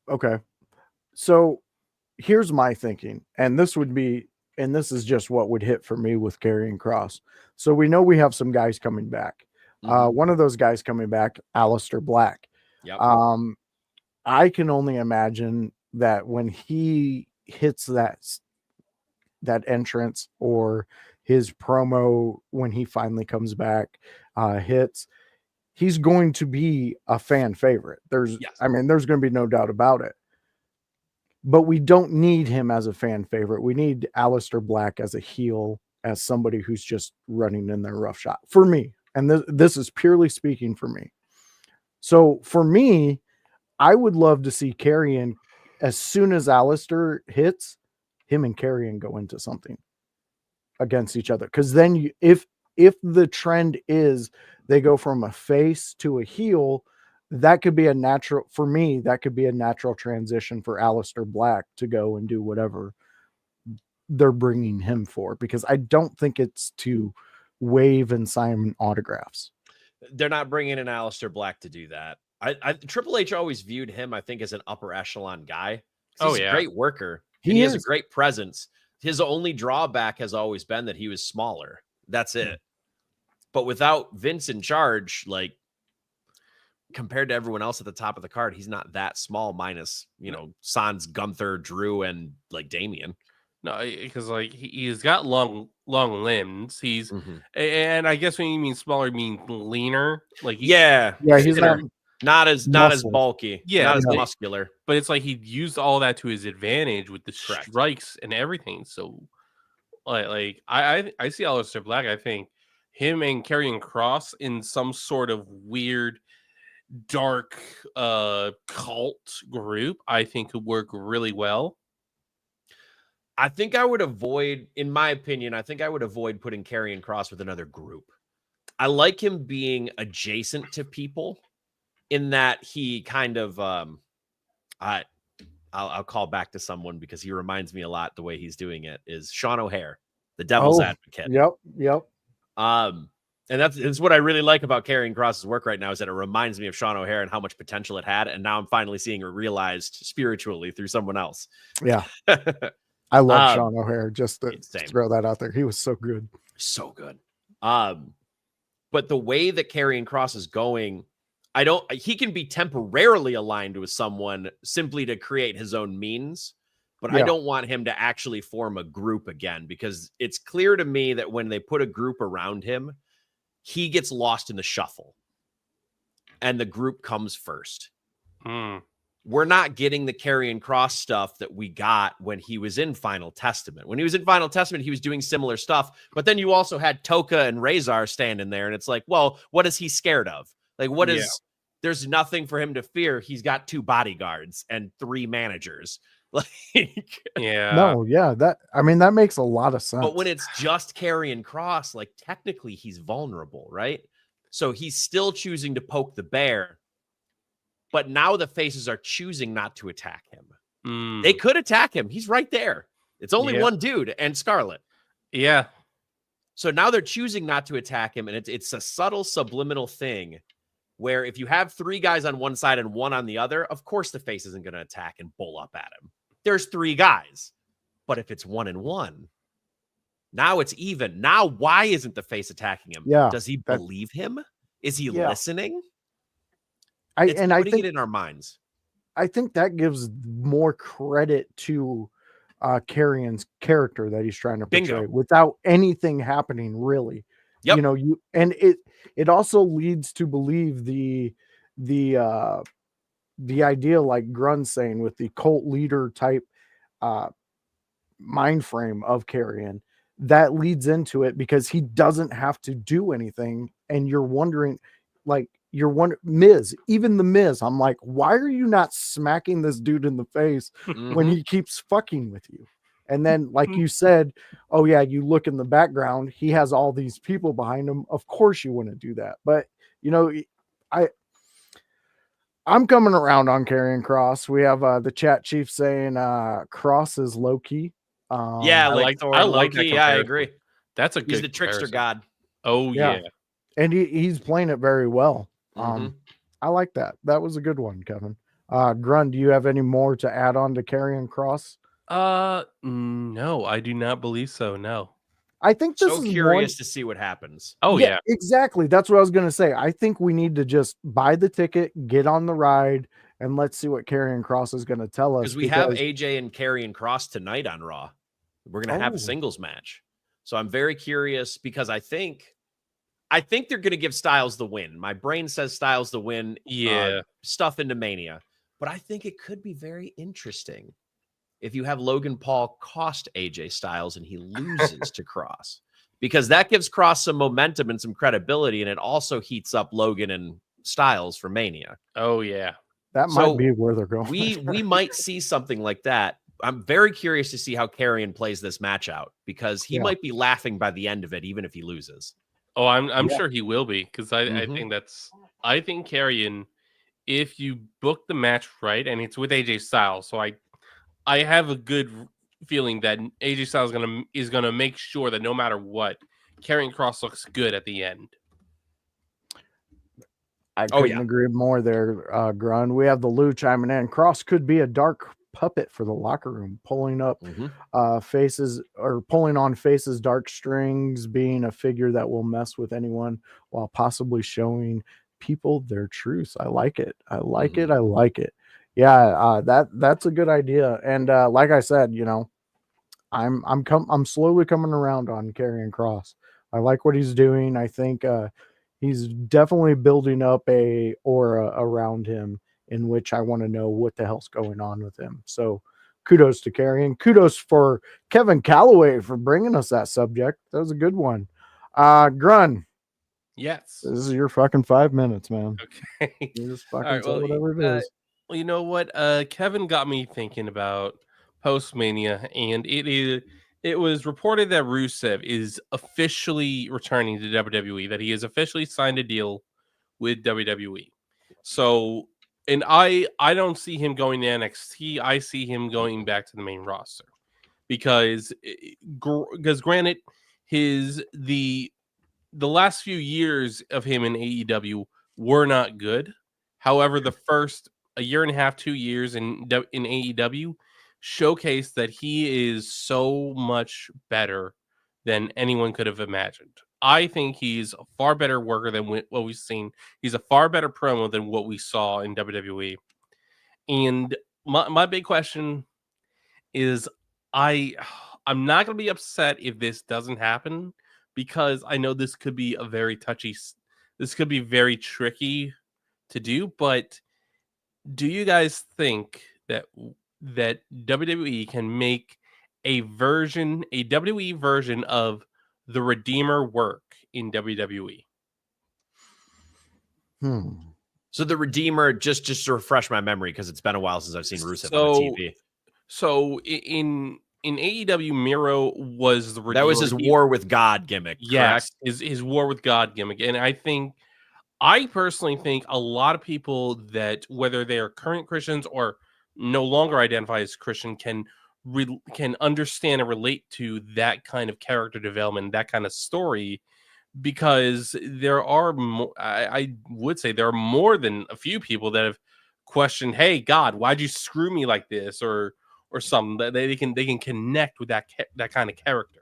Okay. So here's my thinking, and this is just what would hit for me with Karrion Kross. So we know we have some guys coming back. One of those guys coming back, Aleister Black. Yep. I can only imagine that when he hits that entrance, or his promo when he finally comes back hits, he's going to be a fan favorite. There's going to be no doubt about it. But we don't need him as a fan favorite. We need Aleister Black as a heel, as somebody who's just running in their rough shot for me. And this is purely speaking for me. So for me, I would love to see Karrion, as soon as Aleister hits, him and Karrion go into something against each other. Because then if the trend is they go from a face to a heel, that could be a natural, for me, that could be a natural transition for Aleister Black to go and do whatever they're bringing him for, because I don't think it's to wave and sign autographs. They're not bringing in Aleister Black to do that. Triple H always viewed him, I think, as an upper echelon guy. Oh, He's a yeah. great worker. He has a is. great presence. His only drawback has always been that he was smaller. That's it. But without Vince in charge, like compared to everyone else at the top of the card, he's not that small, minus, Sans, Gunther, Drew, and like Damien. No, because like he's got long limbs. He's and I guess when you mean smaller, you mean leaner. Like He's he's not as bulky, not as muscular. But it's like he used all that to his advantage with the Correct. strikes and everything. So, like I see Aleister Black. I think him and Karrion Kross in some sort of weird, dark cult group, I think could work really well. I think I would avoid, in my opinion, putting Karrion Kross with another group. I like him being adjacent to people in that he kind of, I'll call back to someone because he reminds me a lot. The way he's doing it is Sean O'Hare, the devil's advocate. Yep. And that's what I really like about Karrion Kross's work right now is that it reminds me of Sean O'Hare and how much potential it had. And now I'm finally seeing it realized spiritually through someone else. Yeah. I love Sean O'Hare, just to throw that out there. He was so good. So good. But the way that Karrion Kross is going, he can be temporarily aligned with someone simply to create his own means, but I don't want him to actually form a group again, because it's clear to me that when they put a group around him, he gets lost in the shuffle and the group comes first. We're not getting the Karrion Kross stuff that we got when he was in Final Testament. When he was in Final Testament, he was doing similar stuff, but then you also had Toka and Razor standing there, and it's like, well, what is he scared of? Like, there's nothing for him to fear. He's got 2 bodyguards and 3 managers. That makes a lot of sense. But when it's just Karrion Kross, like technically he's vulnerable, right? So he's still choosing to poke the bear. But now the faces are choosing not to attack him. They could attack him. He's right there. It's only one dude and Scarlet. Yeah. So now they're choosing not to attack him. And it's a subtle subliminal thing where if you have 3 guys on one side and 1 on the other, of course the face isn't going to attack and bull up at him. There's 3 guys. But if it's 1 and 1, now it's even. Now, why isn't the face attacking him? Yeah. Does he believe him? Is he listening? I think it in our minds. I think that gives more credit to Karrion's character that he's trying to portray without anything happening, really. Yep. It also leads to believe the idea, like Grun's saying, with the cult leader type mind frame of Karrion, that leads into it because he doesn't have to do anything, and you're wondering, like. Even the Miz, I'm like, why are you not smacking this dude in the face when he keeps fucking with you? And then, like you said, oh yeah, you look in the background, he has all these people behind him. Of course you want to do that. But I'm coming around on Karrion Kross. We have the chat chief saying Kross is low-key. I like that. Yeah, I agree. That's a good. He's the trickster god. Oh yeah. And he's playing it very well. I like that. That was a good one, Kevin. Grun, do you have any more to add on to Karrion Kross? No, I do not believe so. No. I think this is curious to see what happens. Oh yeah, exactly. That's what I was going to say. I think we need to just buy the ticket, get on the ride, and let's see what Karrion Kross is going to tell us. Because we have AJ and Karrion Kross tonight on Raw. We're going to have a singles match. So I'm very curious because I think they're going to give Styles the win. My brain says Styles the win. Stuff into Mania. But I think it could be very interesting if you have Logan Paul cost AJ Styles and he loses to Kross, because that gives Kross some momentum and some credibility, and it also heats up Logan and Styles for Mania. Oh yeah, that might be where they're going. we might see something like that. I'm very curious to see how Karrion plays this match out, because he might be laughing by the end of it, even if he loses. Oh, I'm sure he will be, because I think Karrion, if you book the match right, and it's with AJ Styles, so I have a good feeling that AJ Styles is gonna make sure that no matter what, Karrion Kross looks good at the end. I Oh, couldn't yeah. agree more there, Grun. We have the Lou chiming in. Cross could be a dark puppet for the locker room, pulling up faces or pulling on faces, dark strings, being a figure that will mess with anyone while possibly showing people their truths. I like it. I like it. I like it. Yeah, that's a good idea. And like I said, I'm slowly coming around on Karrion Cross. I like what he's doing. I think he's definitely building up a aura around him in which I want to know what the hell's going on with him. So kudos to Karrion. Kudos for Kevin Calloway for bringing us that subject. That was a good one. Grun, Yes. this is your fucking 5 minutes, man. Okay. You just All fucking right, say well, whatever it is. well, you know what? Kevin got me thinking about post-Mania, and it was reported that Rusev is officially returning to WWE, that he has officially signed a deal with WWE. So, and I don't see him going to NXT. I see him going back to the main roster because granted, the last few years of him in AEW were not good. However, the first a year and a half, 2 years in AEW showcased that he is so much better than anyone could have imagined. I think he's a far better worker than what we've seen. He's a far better promo than what we saw in WWE. And my big question is I I'm not going to be upset if this doesn't happen because I know this could be a very this could be very tricky to do, but do you guys think that WWE can make a WWE version of the Redeemer work in WWE? So the Redeemer, just to refresh my memory, because it's been a while since I've seen Rusev on the TV. So in AEW, Miro was the Redeemer. That was his war with God gimmick, yes, correct? his war with God gimmick. And I personally think a lot of people that whether they are current Christians or no longer identify as Christian can understand and relate to that kind of character development, that kind of story, because there are I would say there are more than a few people that have questioned, hey God, why'd you screw me like this, or something that they can connect with that kind of character.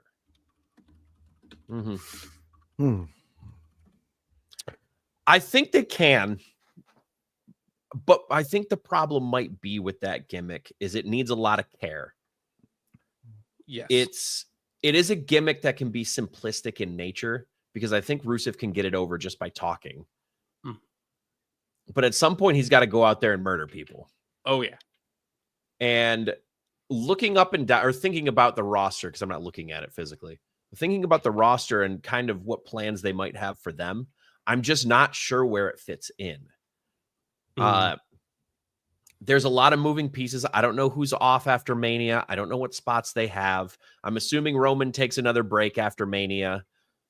I think they can, but I think the problem might be with that gimmick is it needs a lot of care. Yes, it is a gimmick that can be simplistic in nature because I think Rusev can get it over just by talking. But at some point, he's got to go out there and murder people. Oh yeah, and looking up and down, or thinking about the roster, because I'm not looking at it physically, thinking about the roster and kind of what plans they might have for them, I'm just not sure where it fits in. There's a lot of moving pieces. I don't know who's off after Mania. I don't know what spots they have. I'm assuming Roman takes another break after Mania.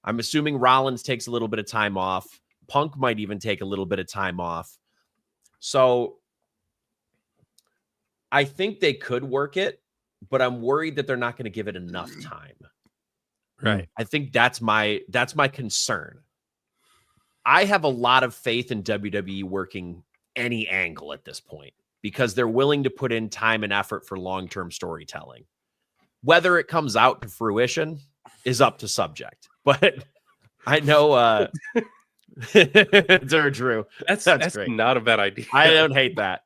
I'm assuming Rollins takes a little bit of time off. Punk might even take a little bit of time off. So I think they could work it, but I'm worried that they're not going to give it enough time. Right. I think that's my concern. I have a lot of faith in WWE working any angle at this point because they're willing to put in time and effort for long-term storytelling. Whether it comes out to fruition is up to subject, but I know it's very true. That's great. Not a bad idea. I don't hate that.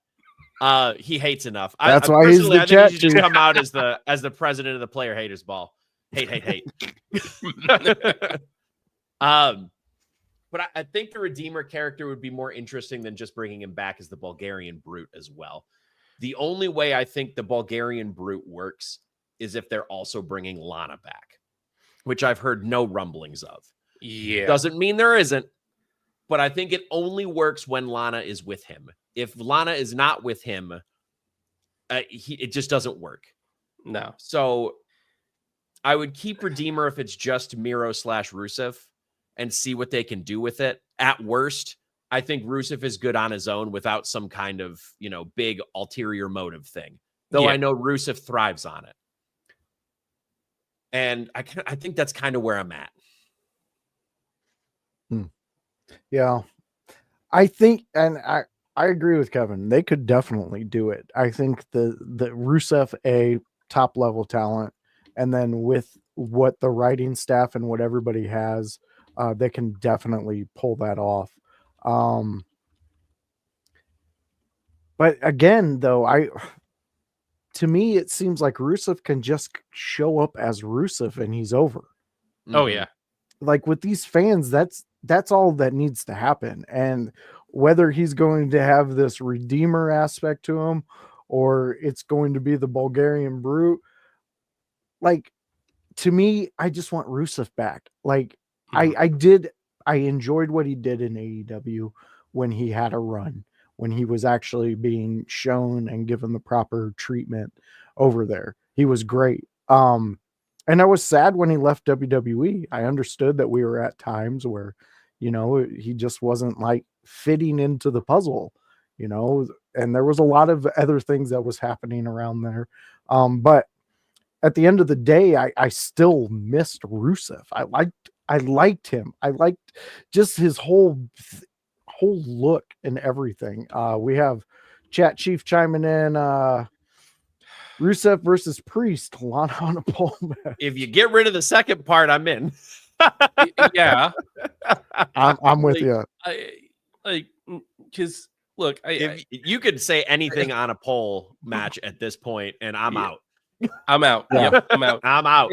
He hates enough. That's why he's the I think chat he should just chief. come out as the president of the Player Haters Ball. Hate. But I think the Redeemer character would be more interesting than just bringing him back as the Bulgarian Brute as well. The only way I think the Bulgarian Brute works is if they're also bringing Lana back, which I've heard no rumblings of. Yeah. Doesn't mean there isn't, but I think it only works when Lana is with him. If Lana is not with him, it just doesn't work. No. So I would keep Redeemer if it's just Miro / Rusev and see what they can do with it. At worst, I think Rusev is good on his own without some kind of, big ulterior motive thing. Though I know Rusev thrives on it. And I think that's kind of where I'm at. Yeah. I think, and I agree with Kevin. They could definitely do it. I think the Rusev a top level talent, and then with what the writing staff and what everybody has, they can definitely pull that off. But again, though, to me it seems like Rusev can just show up as Rusev and he's over. Oh Mhm. yeah. Like with these fans, that's all that needs to happen. And whether he's going to have this redeemer aspect to him or it's going to be the Bulgarian brute, like to me, I just want Rusev back. Like I enjoyed what he did in AEW when he had a run, when he was actually being shown and given the proper treatment over there. He was great. And I was sad when he left WWE. I understood that we were at times where, he just wasn't like fitting into the puzzle, and there was a lot of other things that was happening around there. But at the end of the day, I still missed Rusev. I liked him. I liked just his whole look and everything. We have Chat Chief chiming in. Rusev versus Priest, Lana on a pole match. If you get rid of the second part, I'm in. Yeah. I'm with Like, you. Because look, If you could say anything on a pole match at this point, and I'm out. I'm out. Yeah. Yep, I'm out. I'm out.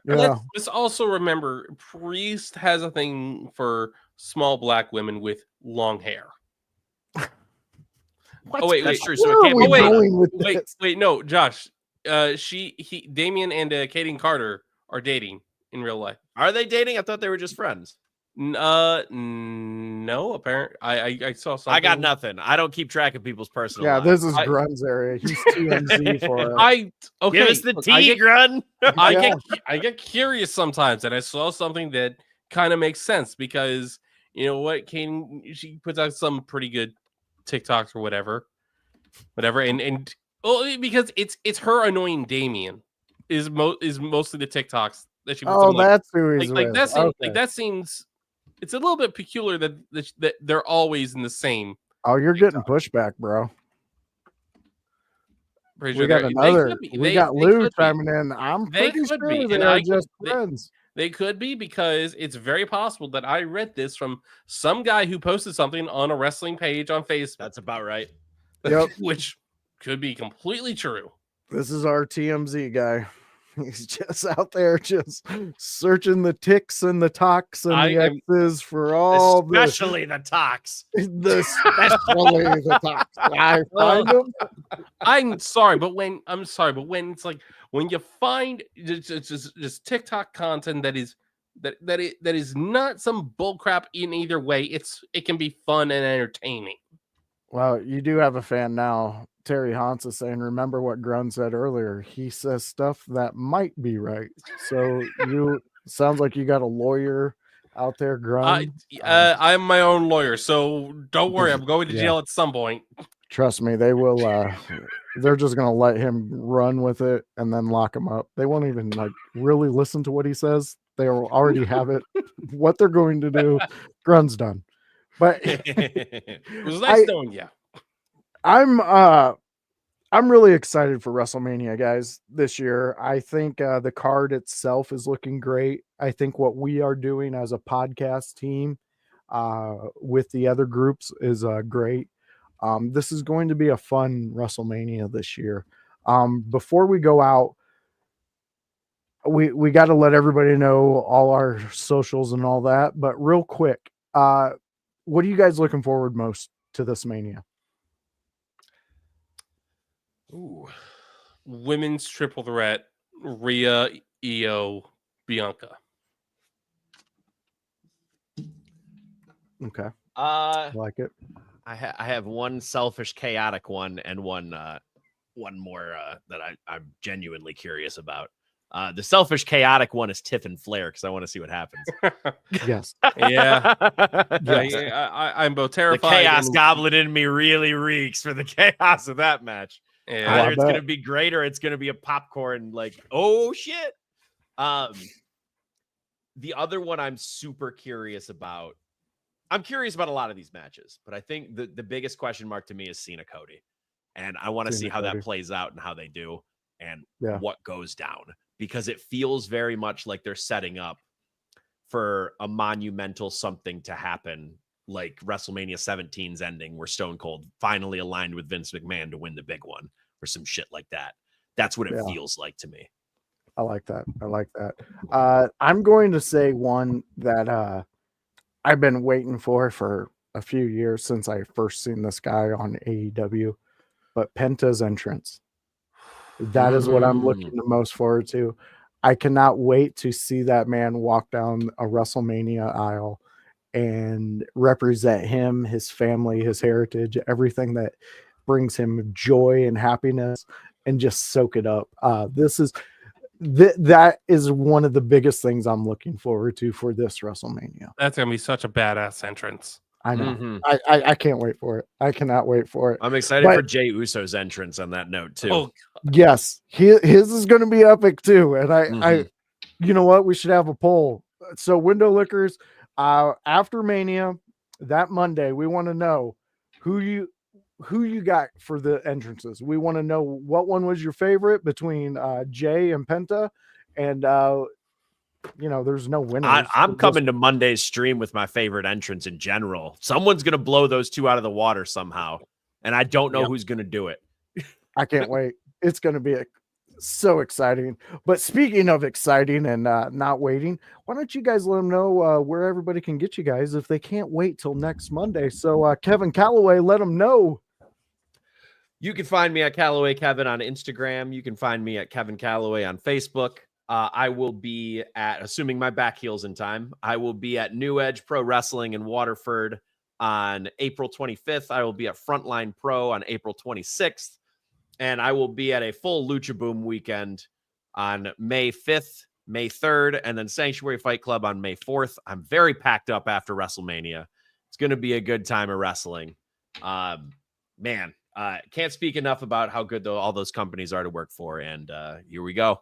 Let's also remember Priest has a thing for small black women with long hair. What? Oh wait, That's wait. true. So Where it are can't we be Lana. going with Wait, this? wait, no, Josh. Damien and Kaden Carter are dating in real life. Are they dating? I thought they were just friends. No, apparently I saw something. I got nothing. I don't keep track of people's personal Yeah, lives. this is I- Grun's area. He's TMZ for Okay. Give us the look, tea, Grun. Yeah. I get curious sometimes, and I saw something that kind of makes sense because you know what, she puts out some pretty good TikToks or whatever, and well, because it's her annoying Damien is mostly the TikToks that she puts Oh, on, like, that's who he's like with. that seems Okay. like that seems it's a little bit peculiar that they're always in the same. Oh, you're getting pushback, bro. Pretty We sure got they another. could be. We They got Lou could be. chiming in. I'm They pretty could sure be, they and are just they- friends. They could be because it's very possible that I read this from some guy who posted something on a wrestling page on Facebook. That's about right. Yep. Which could be completely true. This is our TMZ guy. He's just out there just searching the ticks and the talks and the X's for all Especially the talks. especially the talks. I find them. I'm sorry, but when it's like when you find just TikTok content that is not some bullcrap in either way, it can be fun and entertaining. Well, you do have a fan now. Terry Hans is saying, remember what Grun said earlier. He says stuff that might be right. So sounds like you got a lawyer out there, Grun. I'm my own lawyer, so don't worry. I'm going to jail at some point. Trust me, they will. They're just gonna let him run with it and then lock him up. They won't even like really listen to what he says. They will already have it. What they're going to do, Grun's done. But It was nice knowing you. I'm really excited for WrestleMania, guys, this year. I think the card itself is looking great. I think what we are doing as a podcast team with the other groups is great. This is going to be a fun WrestleMania this year. Before we go out, we got to let everybody know all our socials and all that. But real quick, what are you guys looking forward most to this Mania? Ooh. Women's triple threat, Rhea, Io, Bianca. Okay. I Like it. I have one selfish, chaotic one, and one more that I'm genuinely curious about. The selfish, chaotic one is Tiff and Flair because I want to see what happens. Yes. Yeah. Yes. I'm both The terrified. Chaos Goblin in me really reeks for the chaos of that match. Yeah. Either I it's going to bet. be great or it's going to be a popcorn like, oh shit. The other one I'm super curious about. I'm curious about a lot of these matches, but I think the biggest question mark to me is Cena Cody. And I want to see how that plays out and how they do and what goes down, because it feels very much like they're setting up for a monumental something to happen, like WrestleMania 17's ending, where Stone Cold finally aligned with Vince McMahon to win the big one, or some shit like that. That's what it feels like to me. I like that. I like that. I'm going to say one that I've been waiting for a few years since I first seen this guy on AEW, but Penta's entrance. That is what I'm looking the most forward to. I cannot wait to see that man walk down a WrestleMania aisle and represent him, his family, his heritage, everything that brings him joy and happiness, and just soak it up. That is one of the biggest things I'm looking forward to for this WrestleMania. That's gonna be such a badass entrance. I know. I can't wait for it. I cannot wait for it. I'm excited for Jey Uso's entrance on that note too. Oh, yes, his is going to be epic too. And I, you know what? We should have a poll. So Window Lickers, after Mania that Monday, we want to know who you got for the entrances. We want to know what one was your favorite between Jay and Penta, and there's no winner. I'm coming to Monday's stream with my favorite entrance in general. Someone's going to blow those two out of the water somehow, and I don't know who's going to do it. I can't wait. It's going to be so exciting. But speaking of exciting and not waiting, why don't you guys let them know where everybody can get you guys if they can't wait till next Monday? So Kevin Calloway, let them know. You can find me at Calloway Kevin on Instagram. You can find me at Kevin Calloway on Facebook. I will be at, assuming my back heals in time, I will be at New Edge Pro Wrestling in Waterford on April 25th. I will be at Frontline Pro on April 26th. And I will be at a full Lucha Boom weekend on May 5th, May 3rd, and then Sanctuary Fight Club on May 4th. I'm very packed up after WrestleMania. It's going to be a good time of wrestling. Can't speak enough about how good all those companies are to work for. And here we go.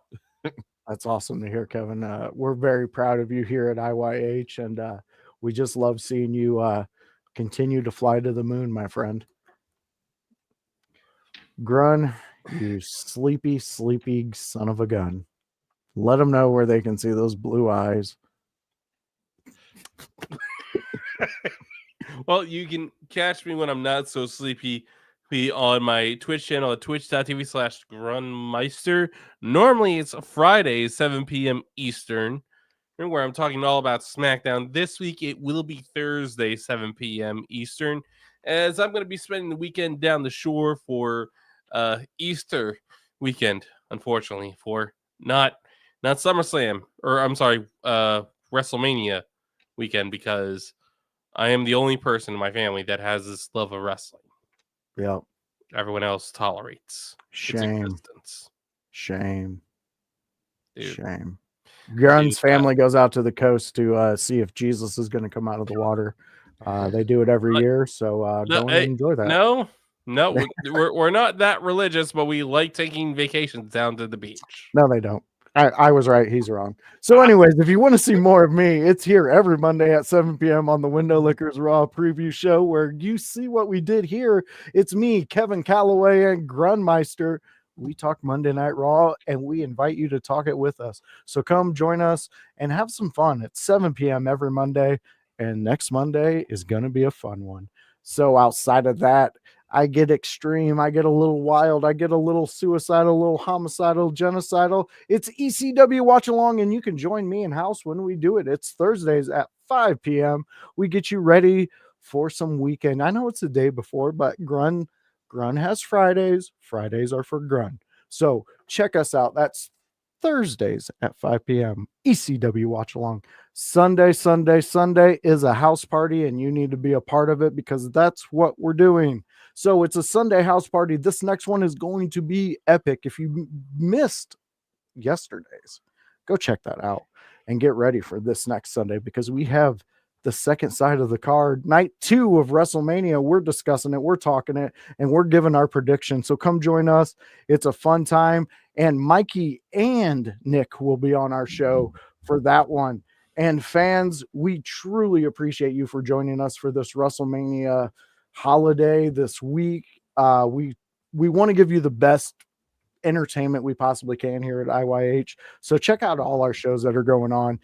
That's awesome to hear, Kevin. We're very proud of you here at IYH, and we just love seeing you continue to fly to the moon, my friend. Grun, you sleepy son of a gun. Let them know where they can see those blue eyes. Well, you can catch me when I'm not so sleepy on my Twitch channel at twitch.tv/Grunmeister. Normally it's Friday, 7 p.m. Eastern, where I'm talking all about SmackDown. This week it will be Thursday, 7 p.m. Eastern, as I'm going to be spending the weekend down the shore for Easter weekend, unfortunately, for not SummerSlam, or I'm sorry, WrestleMania weekend, because I am the only person in my family that has this love of wrestling. Yeah. Everyone else tolerates its existence. Shame. Dude. Shame. Grun's family goes out to the coast to see if Jesus is going to come out of the water. They do it every year, so go and enjoy that. No, we're not that religious, but we like taking vacations down to the beach. No, they don't. I was right. He's wrong. So anyways, if you want to see more of me, it's here every Monday at 7 p.m. on the Window Lickers Raw preview show, where you see what we did here. It's me, Kevin Calloway, and Grunmeister. We talk Monday Night Raw, and we invite you to talk it with us. So come join us and have some fun. It's 7 p.m. every Monday, and next Monday is going to be a fun one. So outside of that, I get extreme, I get a little wild, I get a little suicidal, a little homicidal, genocidal. It's ECW Watch Along, and you can join me in house when we do it. It's Thursdays at 5 p.m. We get you ready for some weekend. I know it's the day before, but Grun has Fridays. Fridays are for Grun. So check us out. That's Thursdays at 5 p.m. ECW Watch Along. Sunday is a house party, and you need to be a part of it because that's what we're doing. So it's a Sunday house party. This next one is going to be epic. If you missed yesterday's, go check that out and get ready for this next Sunday, because we have the second side of the card, night 2 of WrestleMania. We're discussing it, we're talking it, and we're giving our predictions. So come join us. It's a fun time. And Mikey and Nick will be on our show for that one. And fans, we truly appreciate you for joining us for this WrestleMania holiday this week. We want to give you the best entertainment we possibly can here at IYH. So check out all our shows that are going on.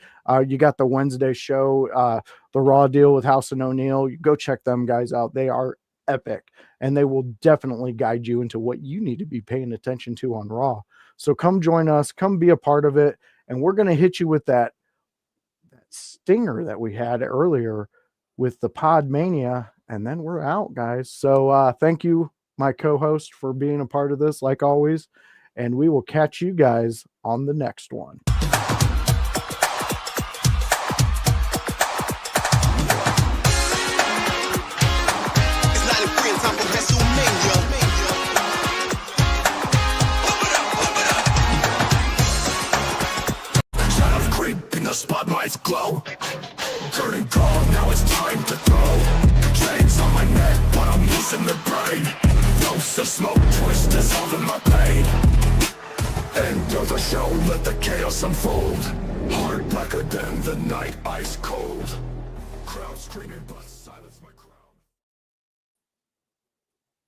You got the Wednesday show, the Raw deal with House and O'Neill. Go check them guys out. They are epic, and they will definitely guide you into what you need to be paying attention to on Raw. So come join us, come be a part of it, and we're going to hit you with that stinger that we had earlier with the Pod Mania, and then we're out, guys. So thank you, my co-host, for being a part of this, like always, and we will catch you guys on the next one. Spotlights glow, turning cold, now it's time to throw chains on my neck, but I'm losing the brain. Ghosts of smoke, twist dissolving my pain. Enter the show, let the chaos unfold. Heart blacker than the night, ice cold. Crowd screaming, but